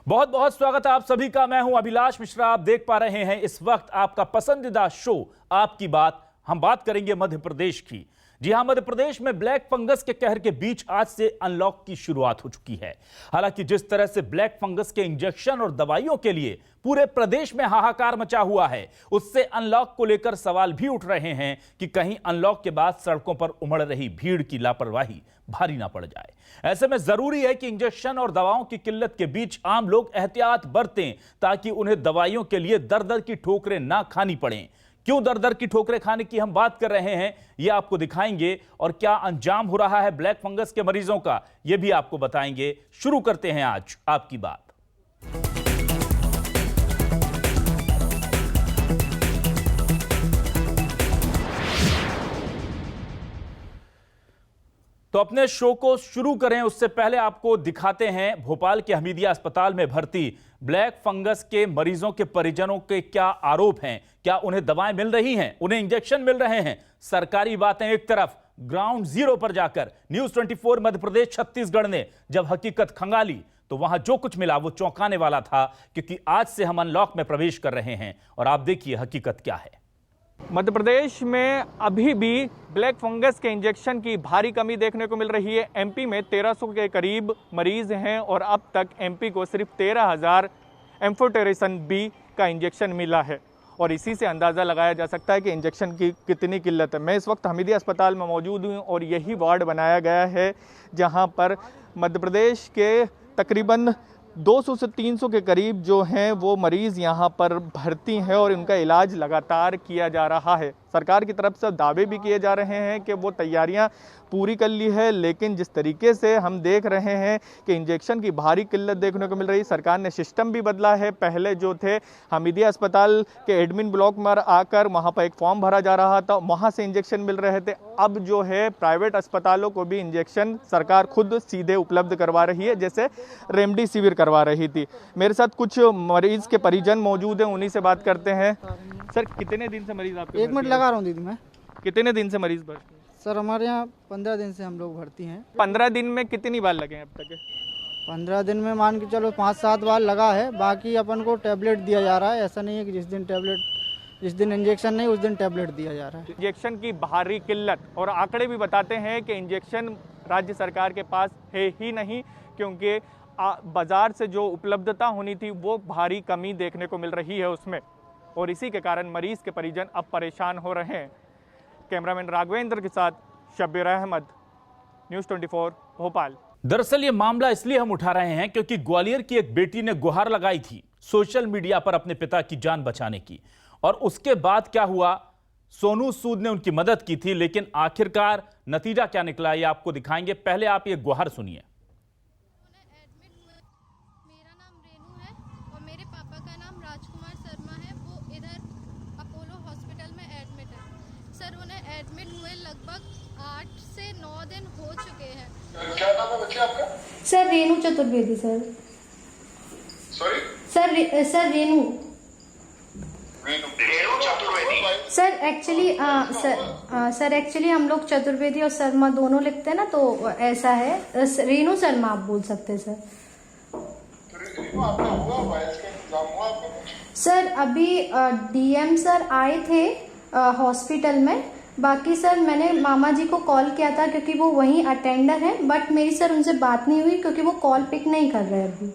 बहुत बहुत स्वागत है आप सभी का। मैं हूं अभिलाष मिश्रा। आप देख पा रहे हैं इस वक्त आपका पसंदीदा शो आपकी बात। हम बात करेंगे मध्य प्रदेश की। जी हां, मध्य प्रदेश में ब्लैक फंगस के कहर के बीच आज से अनलॉक की शुरुआत हो चुकी है। हालांकि जिस तरह से ब्लैक फंगस के इंजेक्शन और दवाइयों के लिए पूरे प्रदेश में हाहाकार मचा हुआ है, उससे अनलॉक को लेकर सवाल भी उठ रहे हैं कि कहीं अनलॉक के बाद सड़कों पर उमड़ रही भीड़ की लापरवाही भारी ना पड़ जाए। ऐसे में जरूरी है कि इंजेक्शन और दवाओं की किल्लत के बीच आम लोग एहतियात बरतें ताकि उन्हें दवाइयों के लिए दर दर की ठोकरें ना खानी पड़ें। क्यों दर दर की ठोकरें खाने की हम बात कर रहे हैं, यह आपको दिखाएंगे, और क्या अंजाम हो रहा है ब्लैक फंगस के मरीजों का, यह भी आपको बताएंगे। शुरू करते हैं आज आपकी बात। तो अपने शो को शुरू करें उससे पहले आपको दिखाते हैं भोपाल के हमीदिया अस्पताल में भर्ती ब्लैक फंगस के मरीजों के परिजनों के क्या आरोप हैं। क्या उन्हें दवाएं मिल रही हैं, उन्हें इंजेक्शन मिल रहे हैं? सरकारी बातें एक तरफ, ग्राउंड जीरो पर जाकर न्यूज 24 मध्य प्रदेश छत्तीसगढ़ ने जब हकीकत खंगाली तो वहां जो कुछ मिला वो चौंकाने वाला था, क्योंकि आज से हम अनलॉक में प्रवेश कर रहे हैं और आप देखिए हकीकत क्या है। मध्य प्रदेश में अभी भी ब्लैक फंगस के इंजेक्शन की भारी कमी देखने को मिल रही है। एमपी में 1300 के करीब मरीज हैं और अब तक एमपी को सिर्फ 13,000 एम्फोटेरेसन बी का इंजेक्शन मिला है और इसी से अंदाज़ा लगाया जा सकता है कि इंजेक्शन की कितनी किल्लत है। मैं इस वक्त हमीदिया अस्पताल में मौजूद हूँ और यही वार्ड बनाया गया है जहाँ पर मध्य प्रदेश के तकरीबन 200 से 300 के करीब जो हैं वो मरीज़ यहाँ पर भर्ती हैं और उनका इलाज लगातार किया जा रहा है। सरकार की तरफ से दावे भी किए जा रहे हैं कि वो तैयारियां पूरी कर ली है, लेकिन जिस तरीके से हम देख रहे हैं कि इंजेक्शन की भारी किल्लत देखने को मिल रही है। सरकार ने सिस्टम भी बदला है। पहले जो थे हमीदिया अस्पताल के एडमिन ब्लॉक में आकर वहाँ पर एक फॉर्म भरा जा रहा था, वहाँ से इंजेक्शन मिल रहे थे। अब जो है प्राइवेट अस्पतालों को भी इंजेक्शन सरकार खुद सीधे उपलब्ध करवा रही है, जैसे रेमडेसिविर करवा रही थी। मेरे साथ कुछ मरीज के परिजन मौजूद हैं, उन्हीं से बात करते हैं। सर, कितने दिन से मरीज आपके? एक मिनट लगा रहा हूँ दीदी मैं। कितने दिन से मरीज भर्ती? सर हमारे यहाँ 15 दिन से हम लोग भर्ती हैं। 15 दिन में कितनी बार लगे हैं अब तक? 15 दिन में मान के चलो 5-7 बार लगा है। बाकी अपन को टैबलेट दिया जा रहा है। ऐसा नहीं है कि जिस दिन इंजेक्शन नहीं उस दिन टैबलेट दिया जा रहा है। इंजेक्शन की भारी किल्लत और आंकड़े भी बताते हैं कि इंजेक्शन राज्य सरकार के पास है ही नहीं, क्योंकि बाजार से जो उपलब्धता होनी थी वो भारी कमी देखने को मिल रही है उसमें, और इसी के कारण मरीज के परिजन अब परेशान हो रहे हैं। कैमरामैन राघवेंद्र के साथ शब्बीर अहमद, न्यूज़ 24 भोपाल। दरअसल ये मामला इसलिए हम उठा रहे हैं क्योंकि ग्वालियर की एक बेटी ने गुहार लगाई थी सोशल मीडिया पर अपने पिता की जान बचाने की, और उसके बाद क्या हुआ, सोनू सूद ने उनकी मदद की थी, लेकिन आखिरकार नतीजा क्या निकला ये आपको दिखाएंगे। पहले आप ये गुहार सुनिए। मेरा नाम रेनू है और मेरे पापा का नाम राजकुमार शर्मा है। वो इधर अपोलो हॉस्पिटल में एडमिट है। सर, उन्हें एडमिट हुए लगभग 8 से 9 दिन हो चुके हैं। क्या नाम है बच्चे आपका? Sir Renu Chaturvedi. Sir sorry sir Renu Chaturvedi. Sir actually हम लोग चतुर्वेदी और शर्मा दोनों लिखते हैं ना, तो ऐसा है। रेनू शर्मा आप बोल सकते हैं सर। आपका हुआ वायरस का इंतजाम हुआ आपको? सर अभी डीएम सर आए थे हॉस्पिटल में। बाकी सर मैंने मामा जी को कॉल किया था क्योंकि वो वहीं अटेंडर हैं, बट मेरी सर उनसे बात नहीं हुई क्योंकि वो कॉल पिक नहीं कर रहे अभी।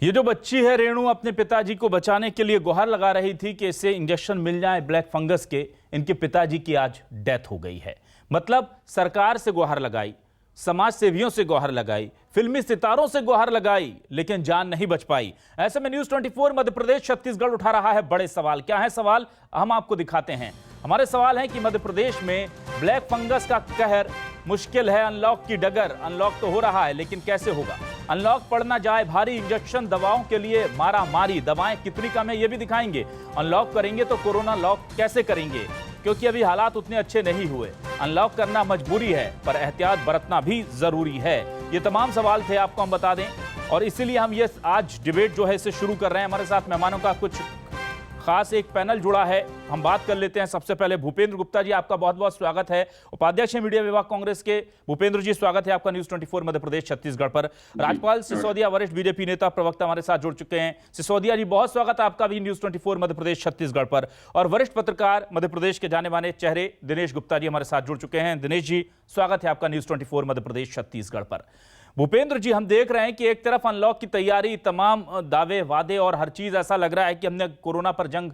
ये जो बच्ची है रेणु अपने पिताजी को बचाने के लिए गुहार लगा रही थी कि इसे इंजेक्शन मिल जाए ब्लैक फंगस के। इनके पिताजी की आज डेथ हो गई है। मतलब सरकार से गुहार लगाई, समाज सेवियों से गुहार लगाई, फिल्मी सितारों से गुहार लगाई, लेकिन जान नहीं बच पाई। ऐसे में न्यूज़ 24 मध्य प्रदेश छत्तीसगढ़ उठा रहा है बड़े सवाल। क्या है सवाल, हम आपको दिखाते हैं। हमारे सवाल है कि मध्य प्रदेश में ब्लैक फंगस का कहर मुश्किल है, अनलॉक की डगर। अनलॉक तो हो रहा है, लेकिन कैसे होगा? अनलॉक पड़ना जाए भारी, इंजेक्शन दवाओं के लिए मारा मारी, दवाएं कितनी कम है ये भी दिखाएंगे। अनलॉक करेंगे तो कोरोना लॉक कैसे करेंगे, क्योंकि अभी हालात उतने अच्छे नहीं हुए। अनलॉक करना मजबूरी है, पर एहतियात बरतना भी जरूरी है। ये तमाम सवाल थे, आपको हम बता दें, और इसीलिए हम ये आज डिबेट जो है इसे शुरू कर रहे हैं। हमारे साथ मेहमानों का कुछ खास एक पैनल जुड़ा है। हम बात कर लेते हैं। सबसे पहले भूपेंद्र गुप्ता जी, आपका बहुत बहुत स्वागत है। उपाध्यक्ष हैं मीडिया विभाग कांग्रेस के। भूपेंद्र जी, स्वागत है आपका न्यूज 24 मध्य प्रदेश छत्तीसगढ़ पर। राजपाल सिसोदिया, वरिष्ठ बीजेपी नेता प्रवक्ता, हमारे साथ जुड़ चुके हैं। सिसोदिया जी, बहुत स्वागत है आपका भी न्यूज 24 मध्य प्रदेश छत्तीसगढ़ पर। और वरिष्ठ पत्रकार, मध्य प्रदेश के जाने माने चेहरे दिनेश गुप्ता जी हमारे साथ जुड़ चुके हैं। दिनेश जी, स्वागत है आपका न्यूज 24 मध्य प्रदेश छत्तीसगढ़ पर। भूपेंद्र जी, हम देख रहे हैं कि एक तरफ अनलॉक की तैयारी, तमाम दावे वादे और हर चीज, ऐसा लग रहा है कि हमने कोरोना पर जंग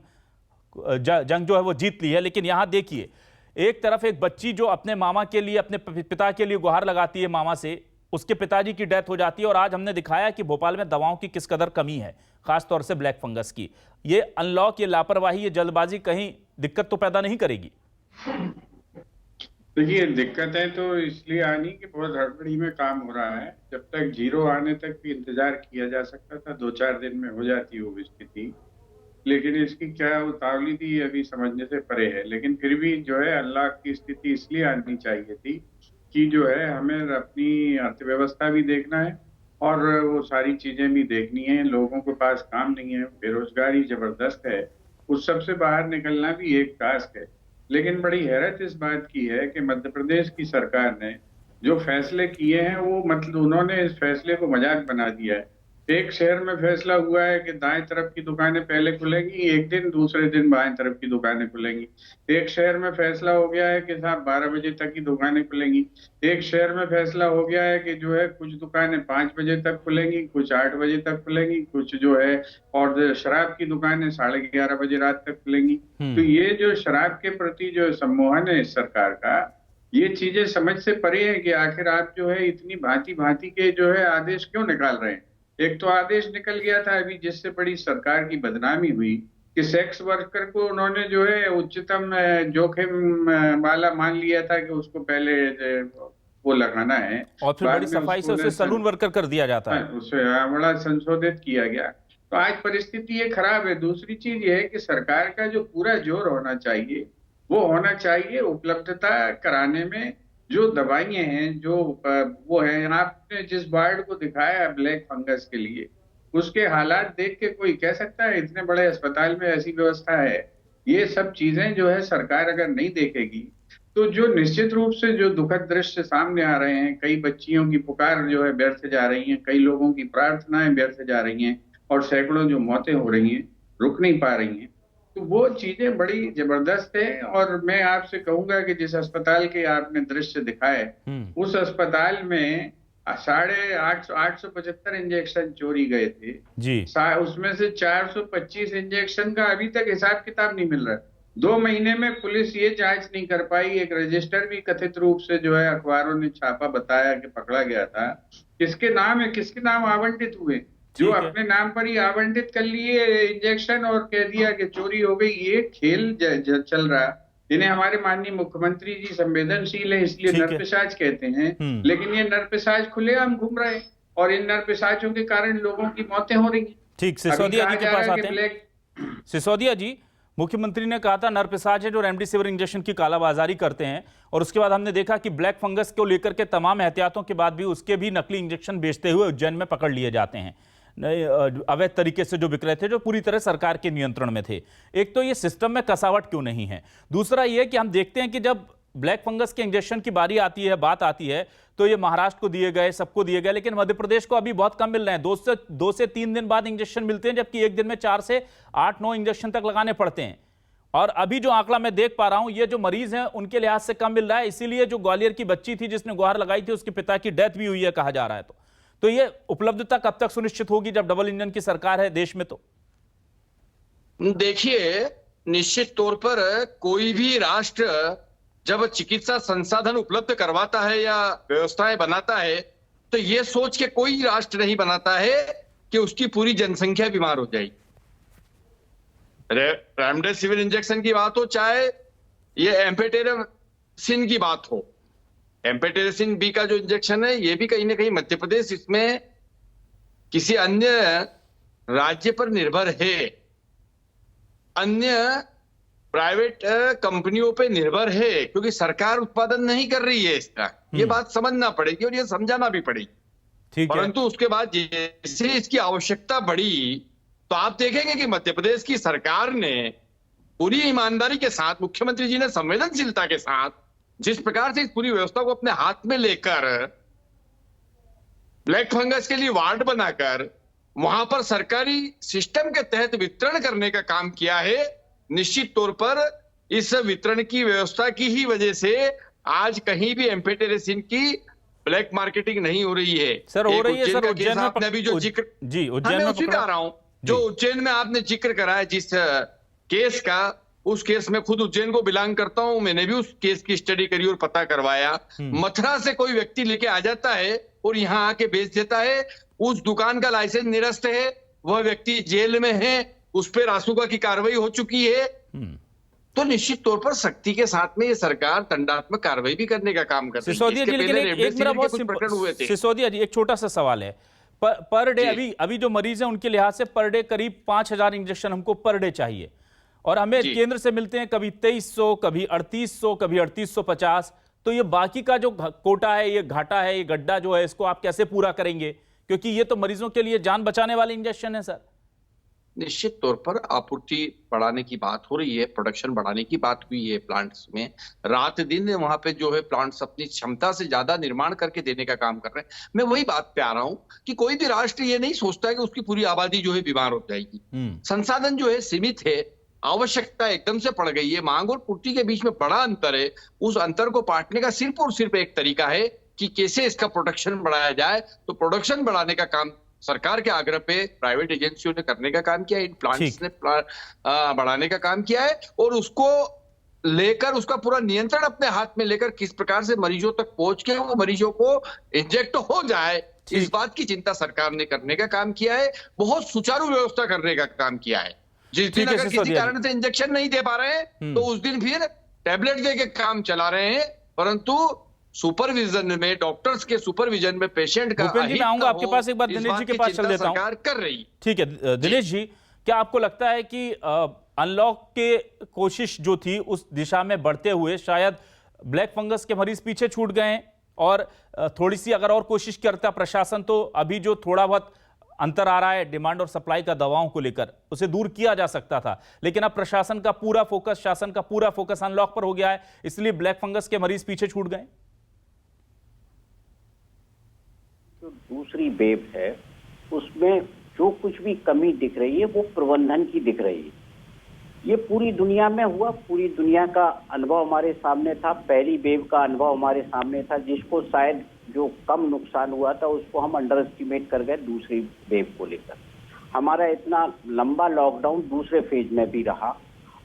जो है वो जीत ली है। लेकिन यहां देखिए, एक तरफ एक बच्ची जो अपने मामा के लिए, अपने पिता के लिए गुहार लगाती है मामा से, उसके पिताजी की डेथ हो जाती है। और आज हमने दिखाया कि भोपाल में दवाओं की किस कदर कमी है, खासतौर से ब्लैक फंगस की। ये अनलॉक, ये लापरवाही, ये जल्दबाजी कहीं दिक्कत तो पैदा नहीं करेगी? देखिए, दिक्कतें तो इसलिए आनी कि बहुत हड़बड़ी में काम हो रहा है। जब तक जीरो आने तक भी इंतजार किया जा सकता था, 2-4 दिन में हो जाती वो स्थिति। लेकिन इसकी क्या उतावली थी, अभी समझने से परे है। लेकिन फिर भी जो है, अनलॉक की स्थिति इसलिए आनी चाहिए थी कि जो है, हमें अपनी अर्थव्यवस्था भी देखना है और वो सारी चीजें भी देखनी है। लोगों के पास काम नहीं है, बेरोजगारी जबरदस्त है, उस सबसे बाहर निकलना भी एक टास्क है। लेकिन बड़ी हैरत इस बात की है कि मध्य प्रदेश की सरकार ने जो फैसले किए हैं, वो मतलब उन्होंने इस फैसले को मजाक बना दिया है। एक शहर में फैसला हुआ है कि दाएं तरफ की दुकानें पहले खुलेंगी एक दिन, दूसरे दिन बाएं तरफ की दुकानें खुलेंगी। एक शहर में फैसला हो गया है कि साहब 12 बजे तक की दुकानें खुलेंगी। एक शहर में फैसला हो गया है कि जो है, कुछ दुकानें 5 बजे तक खुलेंगी, कुछ 8 बजे तक खुलेंगी, कुछ जो है, और शराब की दुकानें 11:30 बजे रात तक खुलेंगी। तो ये जो शराब के प्रति जो सम्मोहन है इस सरकार का, ये चीजें समझ से परे है कि आखिर आप जो है, इतनी भांति भांति के जो है आदेश क्यों निकाल रहे हैं। एक तो आदेश निकल गया था अभी, जिससे बड़ी सरकार की बदनामी हुई कि सेक्स वर्कर को उन्होंने जो है उच्चतम जोखिम वाला मान लिया था कि उसको पहले वो लगाना है, और फिर बड़ी सफाई से उसे सैलून वर्कर कर दिया जाता है। उसे बड़ा संशोधित किया गया। तो आज परिस्थिति ये खराब है। दूसरी चीज ये है कि सरकार का जो पूरा जोर होना चाहिए, वो होना चाहिए उपलब्धता कराने में। जो दवाइयां हैं, जो वो है, आपने जिस वार्ड को दिखाया है ब्लैक फंगस के लिए, उसके हालात देख के कोई कह सकता है इतने बड़े अस्पताल में ऐसी व्यवस्था है? ये सब चीजें जो है, सरकार अगर नहीं देखेगी तो जो निश्चित रूप से जो दुखद दृश्य सामने आ रहे हैं, कई बच्चियों की पुकार जो है व्यर्थ जा रही हैं, कई लोगों की प्रार्थनाएं व्यर्थ जा रही हैं, और सैकड़ों जो मौतें हो रही हैं, रुक नहीं पा रही हैं, तो वो चीजें बड़ी जबरदस्त है। और मैं आपसे कहूंगा कि जिस अस्पताल के आपने दृश्य दिखाए, उस अस्पताल में 875 इंजेक्शन चोरी गए थे जी। उसमें से 425 इंजेक्शन का अभी तक हिसाब किताब नहीं मिल रहा। 2 महीने में पुलिस ये जांच नहीं कर पाई। एक रजिस्टर भी कथित रूप से जो है, अखबारों ने छापा बताया कि पकड़ा गया था। किसके नाम है, किसके नाम आवंटित हुए? जो अपने नाम पर ही आवंटित कर लिए इंजेक्शन और कह दिया कि चोरी हो गई। ये खेल चल रहा। इन्हें हमारे माननीय मुख्यमंत्री जी संवेदनशील है, इसलिए नरपिशाच कहते हैं। लेकिन ये नरपिशाच खुलेआम घूम रहे हैं और इन नरपिशाचों के कारण लोगों की मौतें हो रही हैं। ठीक, सिसोदिया जी के पास आते हैं। सिसोदिया जी, मुख्यमंत्री ने कहा था नरपिशाच है जो रेमडेसिविर इंजेक्शन की कालाबाजारी करते हैं, और उसके बाद हमने देखा कि ब्लैक फंगस को लेकर के तमाम एहतियातों के बाद भी उसके भी नकली इंजेक्शन बेचते हुए उज्जैन में पकड़ लिए जाते हैं, अवैध तरीके से जो बिक रहे थे, जो पूरी तरह सरकार के नियंत्रण में थे। एक तो ये सिस्टम में कसावट क्यों नहीं है? दूसरा ये कि हम देखते हैं कि जब ब्लैक फंगस के इंजेक्शन की बारी आती है, बात आती है, तो ये महाराष्ट्र को दिए गए, सबको दिए गए, लेकिन मध्य प्रदेश को अभी बहुत कम मिल रहे हैं। 2 से 3 दिन बाद इंजेक्शन मिलते हैं, जबकि एक दिन में 4 से 8-9 इंजेक्शन तक लगाने पड़ते हैं। और अभी जो आंकड़ा मैं देख पा रहा हूं, ये जो मरीज हैं उनके लिहाज से कम मिल रहा है। इसीलिए जो ग्वालियर की बच्ची थी जिसने गुहार लगाई थी, उसके पिता की डेथ भी हुई है कहा जा रहा है। तो ये उपलब्धता कब तक सुनिश्चित होगी जब डबल इंजन की सरकार है देश में? तो देखिए, निश्चित तौर पर कोई भी राष्ट्र जब चिकित्सा संसाधन उपलब्ध करवाता है या व्यवस्थाएं बनाता है, तो ये सोच के कोई राष्ट्र नहीं बनाता है कि उसकी पूरी जनसंख्या बीमार हो जाएगी। रेमडेसिविर इंजेक्शन की बात हो, चाहे ये एम्फेटेरेसिन की बात हो, एम्फेटेरेसिन बी का जो इंजेक्शन है, ये भी कहीं ना कहीं मध्य प्रदेश इसमें किसी अन्य राज्य पर निर्भर है, अन्य प्राइवेट कंपनियों पे निर्भर है, क्योंकि सरकार उत्पादन नहीं कर रही है इसका। ये बात समझना पड़ेगी और ये समझाना भी पड़ेगी। परंतु उसके बाद जैसे इसकी आवश्यकता बढ़ी, तो आप देखेंगे कि मध्य प्रदेश की सरकार ने पूरी ईमानदारी के साथ, मुख्यमंत्री जी ने संवेदनशीलता के साथ जिस प्रकार से इस पूरी व्यवस्था को अपने हाथ में लेकर ब्लैक फंगस के लिए वार्ड बनाकर वहां पर सरकारी सिस्टम के तहत वितरण करने का काम किया है, निश्चित तौर पर इस वितरण की व्यवस्था की ही वजह से आज कहीं भी एम्फेटेरेसिन की ब्लैक मार्केटिंग नहीं हो रही है। सर हो रही है सर, उज्जैन उज्जैन में आपने अभी जो जिक्र, जी उज्जैन में उसी पे आ रहा हूं, जो उज्जैन में आपने जिक्र करा है जिस केस का, उस केस में खुद उज्जैन को बिलोंग करता हूं, मैंने भी उस केस की स्टडी करी और पता करवाया। मथुरा से कोई व्यक्ति लेके आ जाता है और यहां आके बेच देता है, उस दुकान का लाइसेंस निरस्त है, वह व्यक्ति जेल में है, उस पर रासुका की कार्रवाई हो चुकी है। तो निश्चित तौर पर सख्ती के साथ में ये सरकार दंडात्मक कार्रवाई भी करने का काम कर रही है। सिसोदिया जी, लेकिन एक मेरा बहुत प्रकरण हुए थे। सिसोदिया जी, एक छोटा सा सवाल है। पर डे अभी जो मरीज हैं उनके लिहाज से पर डे करीब 5000 इंजेक्शन हमको पर डे चाहिए, और हमें केंद्र से मिलते हैं कभी 2300, कभी 3800, कभी 3850। तो ये बाकी का जो कोटा है, ये घाटा है, ये गड्ढा जो है, इसको आप कैसे पूरा करेंगे? क्योंकि ये तो मरीजों के लिए जान बचाने वाले इंजेक्शन है सर। निश्चित तौर पर आपूर्ति बढ़ाने की बात हो रही है, प्रोडक्शन बढ़ाने की बात हुई है प्लांट्स में, रात दिन वहां पे जो है प्लांट्स अपनी क्षमता से ज्यादा निर्माण करके देने का काम कर रहे हैं। मैं वही बात पे आ रहा हूं कि कोई भी राष्ट्र ये नहीं सोचता है कि उसकी पूरी आबादी जो है बीमार हो जाएगी। संसाधन जो है सीमित है, आवश्यकता एकदम से पड़ गई है, मांग और पूर्ति के बीच में बड़ा अंतर है। उस अंतर को पाटने का सिर्फ और सिर्फ एक तरीका है कि कैसे इसका प्रोडक्शन बढ़ाया जाए। तो प्रोडक्शन बढ़ाने का काम सरकार के आग्रह पे प्राइवेट एजेंसियों ने करने का काम किया है, इन प्लांट्स ने बढ़ाने का काम किया है, और उसको लेकर उसका पूरा नियंत्रण अपने हाथ में लेकर किस प्रकार से मरीजों तक पहुंच के वो मरीजों को इंजेक्ट हो जाए, इस बात की चिंता सरकार ने करने का काम किया है। बहुत सुचारू व्यवस्था करने का काम किया है। जिस दिन अगर किसी कारण से इंजेक्शन नहीं दे पा रहे हैं तो उस दिन फिर टैबलेट दे के काम चला रहे हैं, परंतु सुपरविजन में, डॉक्टर्स के सुपरविजन में पेशेंट का भूपेंद्र जी, मैं आऊंगा आपके पास, एक बार दिनेश जी के पास चल देता हूं। सरकार कर रही। ठीक है दिनेश जी, क्या आपको लगता है कि अनलॉक के कोशिश जो थी उस दिशा में बढ़ते हुए शायद ब्लैक फंगस के मरीज पीछे छूट गए हैं, और थोड़ी सी अगर और कोशिश करता प्रशासन तो अभी जो थोड़ा बहुत अंतर आ रहा है डिमांड और सप्लाई का दवाओं को लेकर, उसे दूर किया जा सकता था। लेकिन अब प्रशासन का पूरा फोकस, शासन का पूरा फोकस अनलॉक पर हो गया है, इसलिए ब्लैक फंगस के मरीज पीछे छूट गए। जो दूसरी वेव है उसमें जो कुछ भी कमी दिख रही है वो प्रबंधन की दिख रही है। ये पूरी दुनिया में हुआ, पूरी दुनिया का अनुभव हमारे सामने था। पहली वेव का अनुभव हमारे सामने था, जिसको शायद जो कम नुकसान हुआ था उसको हम अंडर एस्टिमेट कर गए दूसरी वेव को लेकर। हमारा इतना लंबा लॉकडाउन दूसरे फेज में भी रहा,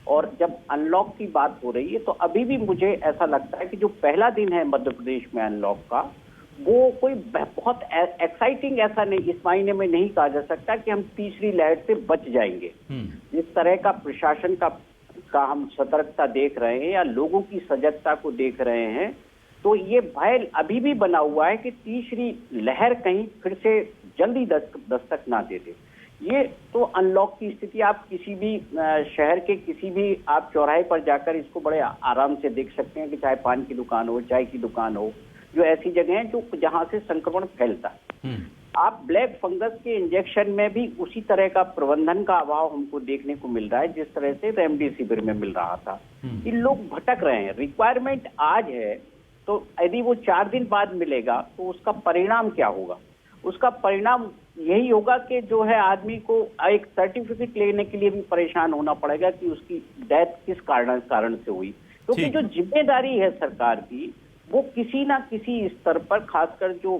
और जब अनलॉक की बात हो रही है तो अभी भी मुझे ऐसा लगता है कि जो पहला दिन है मध्य प्रदेश में अनलॉक का, वो कोई बहुत एक्साइटिंग ऐसा नहीं, इस मायने में नहीं कहा जा सकता कि हम तीसरी लहर से बच जाएंगे। जिस तरह का प्रशासन का हम सतर्कता देख रहे हैं या लोगों की सजगता को देख रहे हैं, तो ये भय अभी भी बना हुआ है कि तीसरी लहर कहीं फिर से जल्दी दस्तक ना दे दे। ये तो अनलॉक की स्थिति आप किसी भी शहर के किसी भी आप चौराहे पर जाकर इसको बड़े आराम से देख सकते हैं कि चाहे पान की दुकान हो, चाय की दुकान हो, जो ऐसी जगह हैं जो जहां से संक्रमण फैलता है। आप ब्लैक फंगस के इंजेक्शन में भी उसी तरह का प्रबंधन का अभाव हमको देखने को मिल रहा है जिस तरह से रेमडेसिविर में मिल रहा था। ये लोग भटक रहे हैं। रिक्वायरमेंट आज है तो यदि वो 4 दिन बाद मिलेगा तो उसका परिणाम क्या होगा? उसका परिणाम यही होगा कि जो है आदमी को एक सर्टिफिकेट लेने के लिए भी परेशान होना पड़ेगा कि उसकी डेथ किस कारण से हुई, क्योंकि जो जिम्मेदारी है सरकार की वो किसी ना किसी स्तर पर, खासकर जो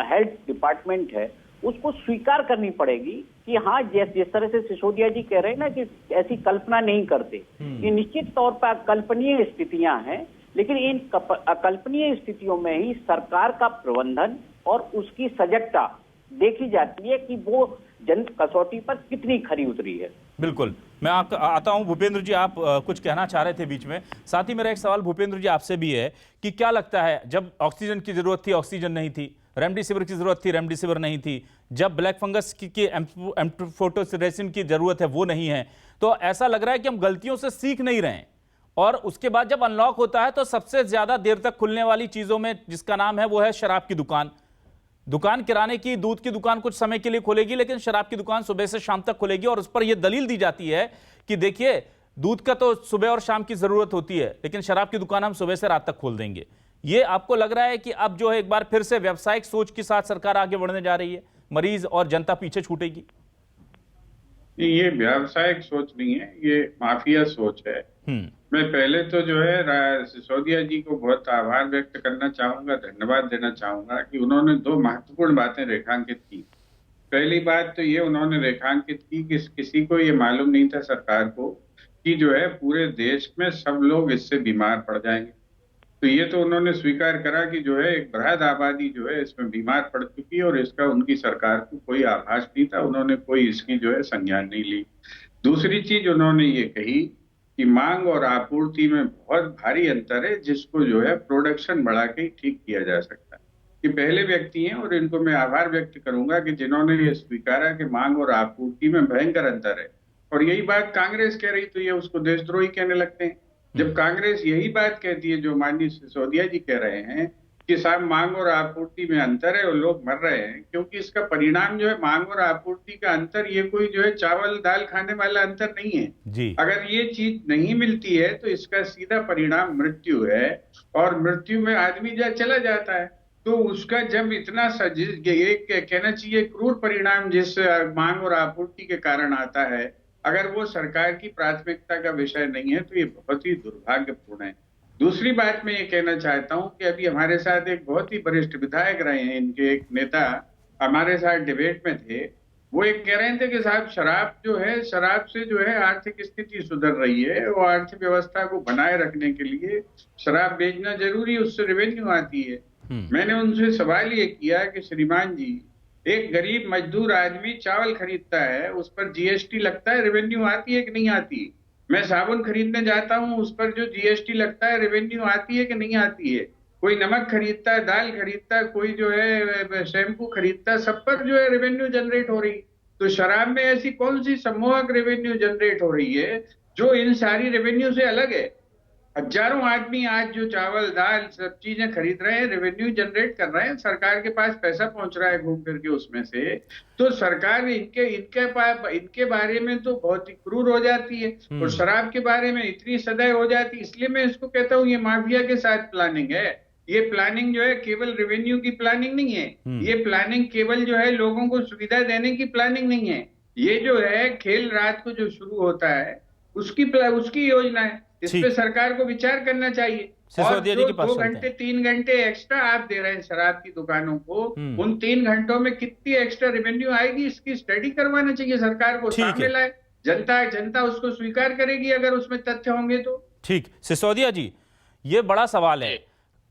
हेल्थ डिपार्टमेंट है, उसको स्वीकार करनी पड़ेगी कि हाँ, जिस तरह से सिसोदिया जी कह रहे हैं ना कि ऐसी कल्पना नहीं करते, ये निश्चित तौर पर अकल्पनीय स्थितियां हैं, लेकिन इन अकल्पनीय स्थितियों में ही सरकार का प्रबंधन और उसकी सजगता देखी जाती है कि वो जन कसौटी पर कितनी खरी उतरी है। बिल्कुल, मैं आपका आता हूं। भूपेंद्र जी, आप कुछ कहना चाह रहे थे बीच में। साथ ही मेरा एक सवाल भूपेंद्र जी आपसे भी है कि क्या लगता है, जब ऑक्सीजन की जरूरत थी ऑक्सीजन नहीं थी, रेमडेसिविर की जरूरत थी रेमडेसिविर नहीं थी, जब ब्लैक फंगस की एम्फोटेरेसिन की जरूरत है वो नहीं है, तो ऐसा लग रहा है कि हम गलतियों से सीख नहीं रहे हैं। और उसके बाद जब अनलॉक होता है तो सबसे ज्यादा देर तक खुलने वाली चीजों में जिसका नाम है वो है शराब की दुकान। दुकान किराने की, दूध की दुकान कुछ समय के लिए खोलेगी, लेकिन शराब की दुकान सुबह से शाम तक खुलेगी। और उस पर यह दलील दी जाती है कि देखिए, दूध का तो सुबह और शाम की जरूरत होती है, लेकिन शराब की दुकान हम सुबह से रात तक खोल देंगे। ये आपको लग रहा है कि अब जो है एक बार फिर से व्यावसायिक सोच के साथ सरकार आगे बढ़ने जा रही है, मरीज और जनता पीछे छूटेगी? ये व्यावसायिक सोच नहीं है, ये माफिया सोच है। मैं पहले तो जो है सिसोदिया जी को बहुत आभार व्यक्त करना चाहूंगा, धन्यवाद देना चाहूंगा कि उन्होंने दो महत्वपूर्ण बातें रेखांकित की। पहली बात तो ये उन्होंने रेखांकित की कि किसी को ये मालूम नहीं था सरकार को कि जो है पूरे देश में सब लोग इससे बीमार पड़ जाएंगे। तो ये तो उन्होंने स्वीकार करा कि जो है एक बृहद आबादी जो है इसमें बीमार पड़ चुकी है और इसका उनकी सरकार को कोई आभास नहीं था, उन्होंने कोई इसकी जो है संज्ञान नहीं ली। दूसरी चीज उन्होंने ये कही कि मांग और आपूर्ति में बहुत भारी अंतर है, जिसको जो है प्रोडक्शन बढ़ा के ठीक किया जा सकता है। ये पहले व्यक्ति हैं और इनको मैं आभार व्यक्त करूंगा कि जिन्होंने ये स्वीकारा कि मांग और आपूर्ति में भयंकर अंतर है। और यही बात कांग्रेस कह रही तो ये उसको देशद्रोही कहने लगते हैं। जब कांग्रेस यही बात कहती है जो माननीय सिसोदिया जी कह रहे हैं कि साहब मांग और आपूर्ति में अंतर है और लोग मर रहे हैं, क्योंकि इसका परिणाम जो है मांग और आपूर्ति का अंतर, ये कोई जो है चावल दाल खाने वाला अंतर नहीं है जी। अगर ये चीज नहीं मिलती है तो इसका सीधा परिणाम मृत्यु है, और मृत्यु में आदमी चला जाता है। तो उसका जब इतना कहना चाहिए क्रूर परिणाम जिस मांग और आपूर्ति के कारण आता है, अगर वो सरकार की प्राथमिकता का विषय नहीं है तो ये बहुत ही दुर्भाग्यपूर्ण है। दूसरी बात मैं ये कहना चाहता हूं कि अभी हमारे साथ एक बहुत ही वरिष्ठ विधायक रहे हैं, इनके एक नेता हमारे साथ डिबेट में थे। वो एक कह रहे थे कि साहब शराब जो है, शराब से जो है आर्थिक स्थिति सुधर रही है, वो अर्थव्यवस्था को बनाए रखने के लिए शराब बेचना जरूरी, उससे रेवेन्यू आती है। मैंने उनसे सवाल ये किया कि श्रीमान जी, एक गरीब मजदूर आदमी चावल खरीदता है, उस पर जीएसटी लगता है, रेवेन्यू आती है कि नहीं आती? मैं साबुन खरीदने जाता हूँ, उस पर जो जीएसटी लगता है, रेवेन्यू आती है कि नहीं आती है? कोई नमक खरीदता है, दाल खरीदता है, कोई जो है शैम्पू खरीदता है, सब पर जो है रेवेन्यू जनरेट हो रही। तो शराब में ऐसी कौन सी सम्मोहक रेवेन्यू जनरेट हो रही है जो इन सारी रेवेन्यू से अलग है? हजारों आदमी आज जो चावल दाल सब चीजें खरीद रहे हैं, रेवेन्यू जनरेट कर रहे हैं, सरकार के पास पैसा पहुंच रहा है घूम करके उसमें से। तो सरकार इनके बारे में तो बहुत ही क्रूर हो जाती है और शराब के बारे में इतनी सदैय हो जाती है। इसलिए मैं इसको कहता हूँ ये माफिया के साथ प्लानिंग है। ये प्लानिंग जो है केवल रेवेन्यू की प्लानिंग नहीं है, ये प्लानिंग केवल जो है लोगों को सुविधा देने की प्लानिंग नहीं है। ये जो है खेल रात को जो शुरू होता है उसकी योजना है। इस पे सरकार को विचार करना चाहिए। और जो 2 घंटे 3 घंटे एक्स्ट्रा आप दे रहे हैं शराब की दुकानों को, उन 3 घंटों में कितनी एक्स्ट्रा रेवेन्यू आएगी, इसकी स्टडी करवाना चाहिए सरकार को, सामने लाए। जनता उसको स्वीकार करेगी अगर उसमें तथ्य होंगे तो। ठीक, सिसोदिया जी, ये बड़ा सवाल है।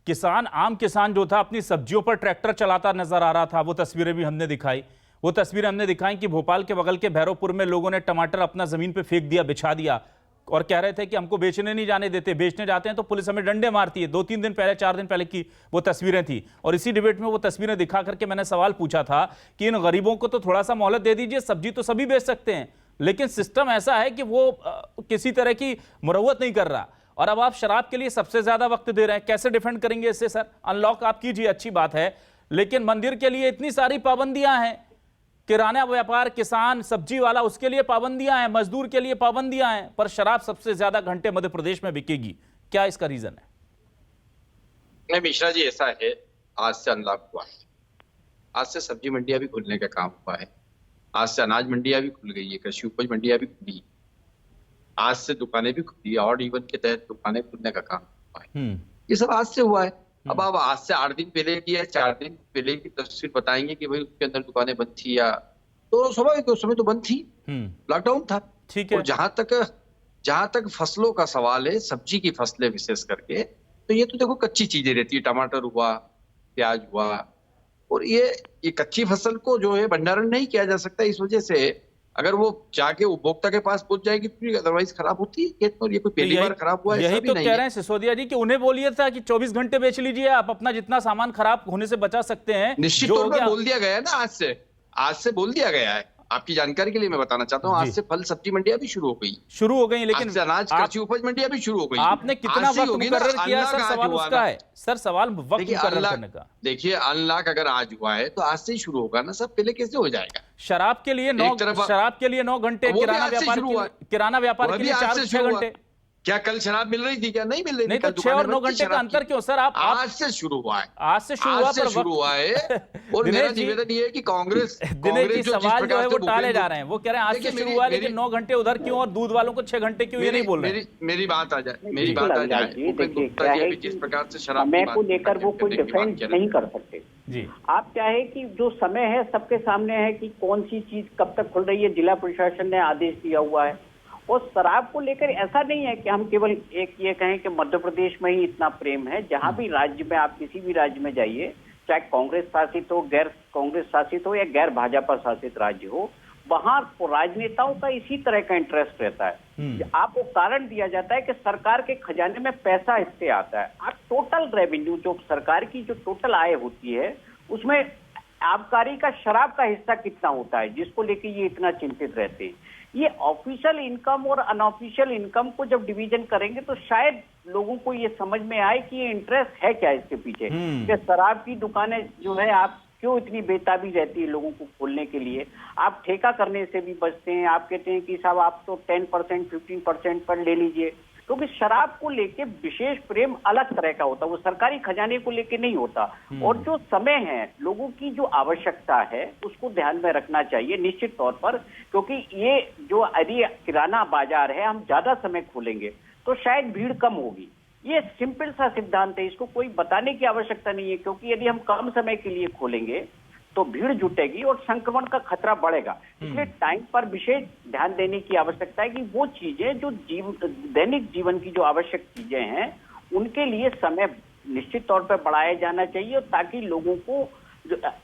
किसान, आम किसान जो था अपनी सब्जियों पर ट्रैक्टर चलाता नजर आ रहा था, वो तस्वीरें भी हमने दिखाई। वो तस्वीरें हमने दिखाई कि भोपाल के बगल के भैरवपुर में लोगों ने टमाटर अपना जमीन पे फेंक दिया, बिछा दिया, और कह रहे थे कि हमको बेचने नहीं जाने देते, बेचने जाते हैं तो पुलिस हमें डंडे मारती है। 2-3 दिन पहले, 4 दिन पहले की वो तस्वीरें थी। और इसी डिबेट में वो तस्वीरें दिखा करके मैंने सवाल पूछा था कि इन गरीबों को तो थोड़ा सा मोहलत दे दीजिए, सब्जी तो सभी बेच सकते हैं, लेकिन सिस्टम ऐसा है कि वो किसी तरह की मुरव्वत नहीं कर रहा। और अब आप शराब के लिए सबसे ज्यादा वक्त दे रहे हैं, कैसे डिफेंड करेंगे इससे? सर, अनलॉक आप कीजिए, अच्छी बात है, लेकिन मंदिर के लिए इतनी सारी पाबंदियां हैं, किराना व्यापार, किसान, सब्जी वाला, उसके लिए पाबंदियां हैं, मजदूर के लिए पाबंदियां हैं, पर शराब सबसे ज्यादा घंटे मध्य प्रदेश में बिकेगी। क्या इसका रीजन है? नहीं मिश्रा जी, ऐसा है, आज से अनलॉक हुआ है, आज से सब्जी मंडियां भी खुलने का काम हुआ है, आज से अनाज मंडियां भी खुल गई है, कृषि उपज मंडियां भी खुली, आज से दुकानें भी खुली, और इवन के तहत दुकानें खुलने का काम हुआ है। ये सब आज से हुआ है। अब आप आज से 8 दिन पहले की या 4 दिन पहले की तस्वीर बताएंगे कि भाई उसके अंदर दुकानें बंद थी, या तो स्वाभाविक उस समय तो बंद थी, लॉकडाउन था। ठीक है। और जहां तक फसलों का सवाल है, सब्जी की फसलें विशेष करके, तो ये तो देखो कच्ची चीजें रहती है, टमाटर हुआ, प्याज हुआ, और ये कच्ची फसल को जो है भंडारण नहीं किया जा सकता। इस वजह से अगर वो जाके उपभोक्ता के पास पहुंच जाएगी तो अदरवाइज खराब होती है। तो ये कोई पहली बार खराब हुआ है, यही तो कह रहे हैं सिसोदिया जी कि उन्हें बोलिए था कि 24 घंटे बेच लीजिए, आप अपना जितना सामान खराब होने से बचा सकते हैं। निश्चित तौर पर बोल दिया गया है ना, आज से बोल दिया गया है। आपकी जानकारी के लिए मैं बताना चाहता हूँ, आज से फल सब्जी मंडियां भी शुरू हो गई, लेकिन आज से अनाज कृषि उपज मंडियां भी शुरू हो गई। आपने कितना वक्त मुकर्रर किया सर? सवाल उसका है सर, सवाल वक्त मुकर्रर करने का। देखिए अनलॉक अगर आज हुआ है तो आज से ही शुरू होगा ना सब, पहले कैसे हो जाएगा? शराब के लिए 9 घंटे, किराना व्यापार के लिए 4-6 घंटे। क्या कल शराब मिल रही थी? क्या नहीं मिल रही थी? नहीं तो 6 और 9 घंटे का अंतर क्यों सर? आप आज से शुरू हुआ है, आज से शुरू हुआ है। और मेरा निवेदन ये है कि कांग्रेस दिनेश जी सवाल जो है वो टाले जा रहे हैं। वो कह रहे हैं आज से शुरू हुआ है, लेकिन 9 घंटे उधर क्यों और दूध वालों को 6 घंटे क्यों, ये नहीं बोल रहे? मेरी बात आ जाए, जिस प्रकार से शराब समय को लेकर वो कोई डिफेंड नहीं कर सकते जी। आप चाहे कि जो समय है सबके सामने है कि कौन सी चीज कब तक खुल रही है, जिला प्रशासन ने आदेश दिया हुआ है। और शराब को लेकर ऐसा नहीं है कि हम केवल एक ये कहें कि मध्य प्रदेश में ही इतना प्रेम है। जहां भी राज्य में, आप किसी भी राज्य में जाइए, चाहे कांग्रेस शासित हो, गैर कांग्रेस शासित हो या गैर भाजपा शासित राज्य हो, वहां राजनेताओं का इसी तरह का इंटरेस्ट रहता है। आपको कारण दिया जाता है कि सरकार के खजाने में पैसा इससे आता है। आप टोटल रेवेन्यू, जो सरकार की जो टोटल आय होती है, उसमें आबकारी का, शराब का हिस्सा कितना होता है, जिसको लेके ये इतना चिंतित रहते हैं। ये ऑफिशियल इनकम और अनऑफिशियल इनकम को जब डिवीजन करेंगे तो शायद लोगों को ये समझ में आए कि ये इंटरेस्ट है क्या इसके पीछे, कि शराब की दुकानें जो है आप क्यों इतनी बेताबी रहती है लोगों को खोलने के लिए। आप ठेका करने से भी बचते हैं, आप कहते हैं कि साहब आप तो 10% 15% पर ले लीजिए, क्योंकि शराब को लेके विशेष प्रेम अलग तरह का होता है, वो सरकारी खजाने को लेके नहीं होता। और जो समय है, लोगों की जो आवश्यकता है, उसको ध्यान में रखना चाहिए निश्चित तौर पर, क्योंकि ये जो यदि किराना बाजार है हम ज्यादा समय खोलेंगे तो शायद भीड़ कम होगी। ये सिंपल सा सिद्धांत है, इसको कोई बताने की आवश्यकता नहीं है, क्योंकि यदि हम कम समय के लिए खोलेंगे तो भीड़ जुटेगी और संक्रमण का खतरा बढ़ेगा। इसलिए टाइम पर विशेष ध्यान देने की आवश्यकता है कि वो चीजें जो दैनिक जीवन की जो आवश्यक चीजें हैं, उनके लिए समय निश्चित तौर पर बढ़ाया जाना चाहिए, ताकि लोगों को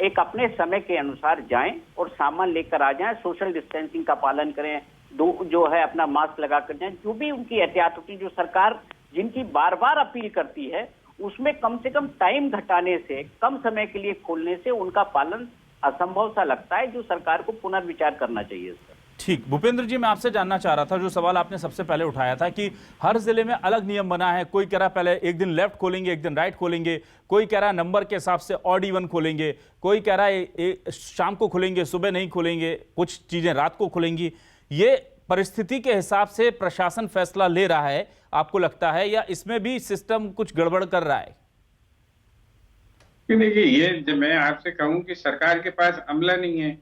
एक अपने समय के अनुसार जाएं और सामान लेकर आ जाएं, सोशल डिस्टेंसिंग का पालन करें, जो है अपना मास्क लगा कर जाएं, जो भी उनकी एहतियात होती है, जो सरकार जिनकी बार बार अपील करती है, उसमें कम से कम टाइम घटाने से, कम समय के लिए खोलने से उनका पालन असंभव सा लगता है, जो सरकार को पुनर्विचार करना चाहिए। ठीक, भूपेंद्र जी, मैं आपसे जानना चाह रहा था, जो सवाल आपने सबसे पहले उठाया था कि हर जिले में अलग नियम बना है। कोई कह रहा पहले एक दिन लेफ्ट खोलेंगे, एक दिन राइट खोलेंगे, कोई कह रहा नंबर के हिसाब से ऑड इवन खोलेंगे, कोई कह रहा है शाम को खोलेंगे, सुबह नहीं खोलेंगे, कुछ चीजें रात को खुलेंगी। ये परिस्थिति के हिसाब से प्रशासन फैसला ले रहा है, आपको लगता है, या इसमें भी सिस्टम कुछ गड़बड़ कर रहा है? देखिए, ये मैं आपसे कहूं कि सरकार के पास अमला नहीं है।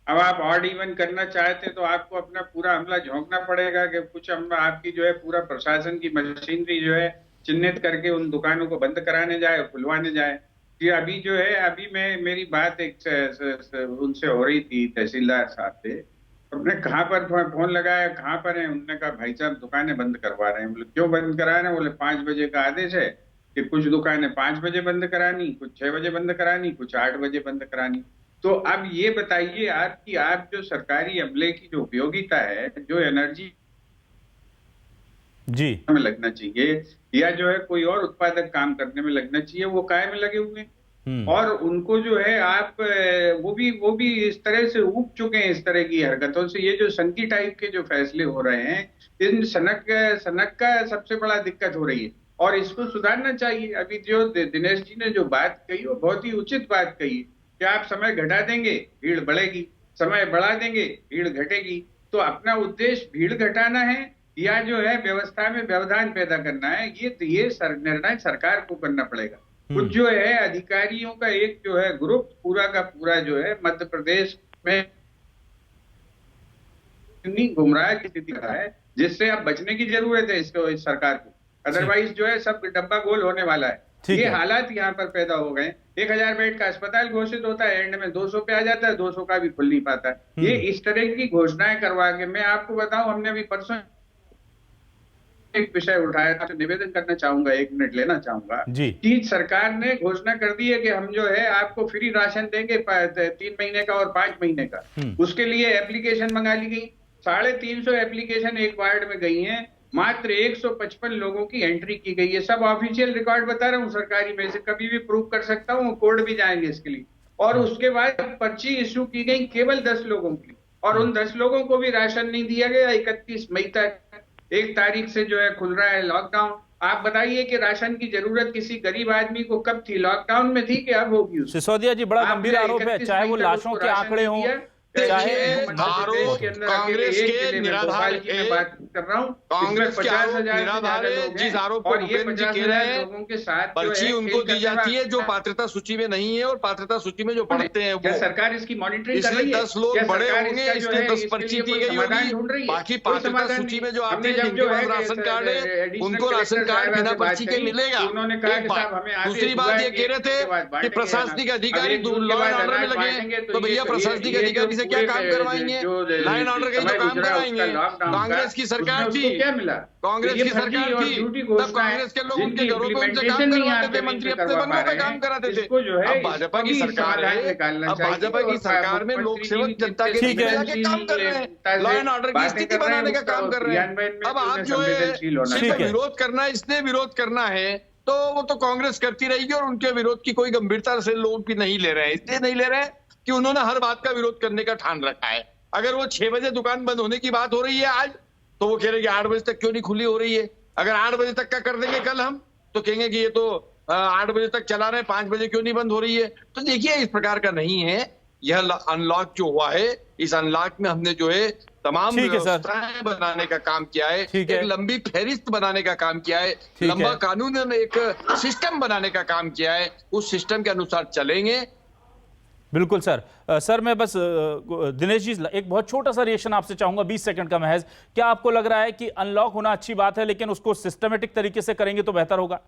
अब आप ऑड इवन करना चाहते हैं तो आपको अपना पूरा अमला झोंकना पड़ेगा कि कुछ अमला आपकी जो है पूरा प्रशासन की मशीनरी जो है चिन्हित करके उन दुकानों को बंद कराने जाए, खुलवाने जाए। कि अभी जो है, अभी मेरी बात एक उनसे हो रही थी, तहसीलदार साहब से। हमने कहाँ पर फोन लगाया, कहाँ पर है? उन्होंने कहा भाई साहब दुकानें बंद करवा रहे हैं। बोले क्यों बंद करा रहे हैं? बोले 5 बजे का आदेश है कि कुछ दुकानें 5 बजे बंद करानी, कुछ 6 बजे बंद करानी, कुछ 8 बजे बंद करानी। तो अब ये बताइए आप जो सरकारी अमले की जो उपयोगिता है, जो एनर्जी जी में लगना चाहिए या जो है कोई और उत्पादक काम करने में लगना चाहिए, वो काय में लगे हुए हैं। और उनको जो है आप वो भी इस तरह से ऊब चुके हैं इस तरह की हरकतों से। ये जो संकी टाइप के जो फैसले हो रहे हैं, इन सनक का सबसे बड़ा दिक्कत हो रही है और इसको सुधारना चाहिए। अभी जो दिनेश जी ने जो बात कही, वो बहुत ही उचित बात कही कि आप समय घटा देंगे भीड़ बढ़ेगी, समय बढ़ा देंगे भीड़ घटेगी। तो अपना उद्देश्य भीड़ घटाना है या जो है व्यवस्था में व्यवधान पैदा करना है, ये निर्णय सरकार को करना पड़ेगा। कुछ जो है अधिकारियों का एक जो है ग्रुप पूरा का पूरा जो है मध्य प्रदेश में इतनी गुमराह की स्थिति रहा है, जिससे अब बचने की जरूरत है इसको, इस सरकार को। अदरवाइज जो है सब डब्बा गोल होने वाला है। ये हालात यहाँ पर पैदा हो गए। 1000 बेड का अस्पताल घोषित होता है, एंड में 200 पे आ जाता है, 200 का भी खुल नहीं पाता है। ये इस तरह की घोषणाएं करवा के, मैं आपको बताऊं, हमने अभी परसों एक विषय उठाया था, निवेदन करना चाहूंगा, 1 मिनट लेना चाहूंगा कि सरकार ने घोषणा कर दी है कि हम जो है आपको फ्री राशन देंगे 3 महीने का और 5 महीने का। उसके लिए एप्लीकेशन मंगा ली गई, 350 एप्लीकेशन एक वार्ड में गई हैं, मात्र 155 लोगों की एंट्री की गई है। सब ऑफिशियल रिकॉर्ड बता रहा हूँ सरकारी में से, कभी भी प्रूव कर सकता हूँ, कोर्ट भी जाएंगे इसके लिए। और उसके बाद पर्ची इश्यू की गई केवल 10 लोगों की। और उन 10 लोगों को भी राशन नहीं दिया गया। 31 मई तक 1 तारीख से जो है खुल रहा है लॉकडाउन। आप बताइए कि राशन की जरूरत किसी गरीब आदमी को कब थी? लॉकडाउन में थी कि अब होगी? सिसोदिया जी, बड़ा गंभीर आरोप है, चाहे वो लाशों के आंकड़े हों, चाहे कांग्रेस के निराधार बात कर रहा हूँ, कांग्रेस के 50,000 निराधार जिस आरोप को भूपेंद्र जी कह रहे हैं, लोगों के साथ पर्ची उनको दी जाती है जो पात्रता सूची में नहीं है और पात्रता सूची में जो पढ़ते हैं वो। सरकार इसकी मॉनिटरिंग कर इसलिए रही है? 10 लोग बड़े होंगे, इसलिए 10 पर्ची दी गई होगी। बाकी पात्रता सूची में जो आते हैं जिनके पास राशन कार्ड है उनको राशन कार्ड बिना पर्ची के मिलेगा। उन्होंने कहा कि साहब हमें दूसरी बात ये कह रहे थे कि प्रशासनिक अधिकारी लॉ एंड ऑर्डर में लगे, तो भैया प्रशासनिक अधिकारी से क्या काम करवाएंगे? लॉ एंड ऑर्डर का तो काम कराएंगे। कांग्रेस की सरकार थी, क्या मिला? कांग्रेस की सरकार थी, तब कांग्रेस के लोग उनके घरों पे उनसे काम करवाते थे, मंत्री अपने बंगलों पे काम कराते थे। अब भाजपा की सरकार है, अब भाजपा की सरकार में लोक सेवक जनता के बीच में जाके काम कर रहे हैं, लॉ एंड ऑर्डर की स्थिति बनाने का काम कर रहे हैं। अब आप जो है सिर्फ विरोध करना है, इसलिए विरोध करना है तो वो तो कांग्रेस करती रहेगी और उनके विरोध की कोई गंभीरता से लोग भी नहीं ले रहे हैं। इसलिए नहीं ले रहे हैं कि उन्होंने हर बात का विरोध करने का ठान रखा है। अगर वो 6 बजे दुकान बंद होने की बात हो रही है आज, तो वो कह रहे कि 8 बजे तक क्यों नहीं खुली हो रही है? अगर 8 बजे तक का कर देंगे कल हम, तो कहेंगे कि ये तो 8 बजे तक चला रहे, 5 बजे क्यों नहीं बंद हो रही है? तो देखिए इस प्रकार का नहीं है। यह अनलॉक जो हुआ है, इस अनलॉक में हमने जो है तमाम व्यवस्थाएं बनाने का काम किया है, एक लंबी फहरिस्त बनाने का काम किया है, लंबा कानून एक सिस्टम बनाने का काम किया है। उस सिस्टम के अनुसार चलेंगे। बिल्कुल सर। सर मैं बस दिनेश जी एक बहुत छोटा सा रिएक्शन आपसे चाहूंगा, 20 सेकंड का महज। क्या आपको लग रहा है कि अनलॉक होना अच्छी बात है, लेकिन उसको सिस्टमेटिक तरीके से करेंगे तो बेहतर होगा?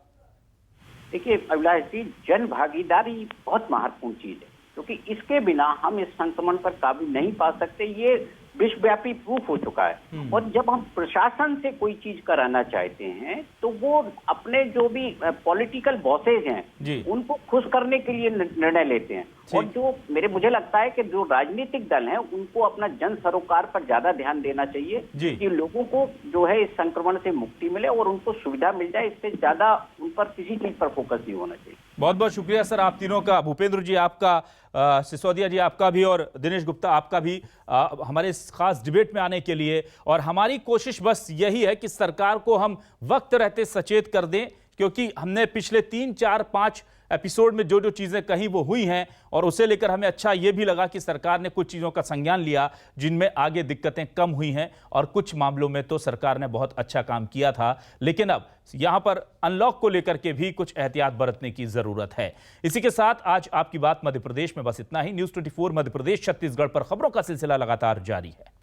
देखिए अभिलाष जी, जन भागीदारी बहुत महत्वपूर्ण चीज है, क्योंकि इसके बिना हम इस संक्रमण पर काबू नहीं पा सकते। ये विश्वव्यापी प्रूफ हो चुका है। और जब हम प्रशासन से कोई चीज कराना चाहते हैं तो वो अपने जो भी पॉलिटिकल बॉसेज हैं उनको खुश करने के लिए निर्णय लेते हैं। और जो मुझे लगता है कि जो राजनीतिक दल हैं उनको अपना जन सरोकार पर ज्यादा ध्यान देना चाहिए कि लोगों को जो है इस संक्रमण से मुक्ति मिले और उनको सुविधा मिल जाए। इससे ज्यादा उन पर किसी चीज पर फोकस नहीं होना चाहिए। बहुत बहुत शुक्रिया सर आप तीनों का, भूपेंद्र जी आपका, सिसोदिया जी आपका भी और दिनेश गुप्ता आपका भी, हमारे इस खास डिबेट में आने के लिए। और हमारी कोशिश बस यही है कि सरकार को हम वक्त रहते सचेत कर दें, क्योंकि हमने पिछले 3, 4, 5 एपिसोड में जो जो चीजें कही वो हुई हैं, और उसे लेकर हमें अच्छा ये भी लगा कि सरकार ने कुछ चीजों का संज्ञान लिया जिनमें आगे दिक्कतें कम हुई हैं, और कुछ मामलों में तो सरकार ने बहुत अच्छा काम किया था। लेकिन अब यहां पर अनलॉक को लेकर के भी कुछ एहतियात बरतने की जरूरत है। इसी के साथ आज आपकी बात मध्य प्रदेश में बस इतना ही। न्यूज़ 24 मध्य प्रदेश छत्तीसगढ़ पर खबरों का सिलसिला लगातार जारी है।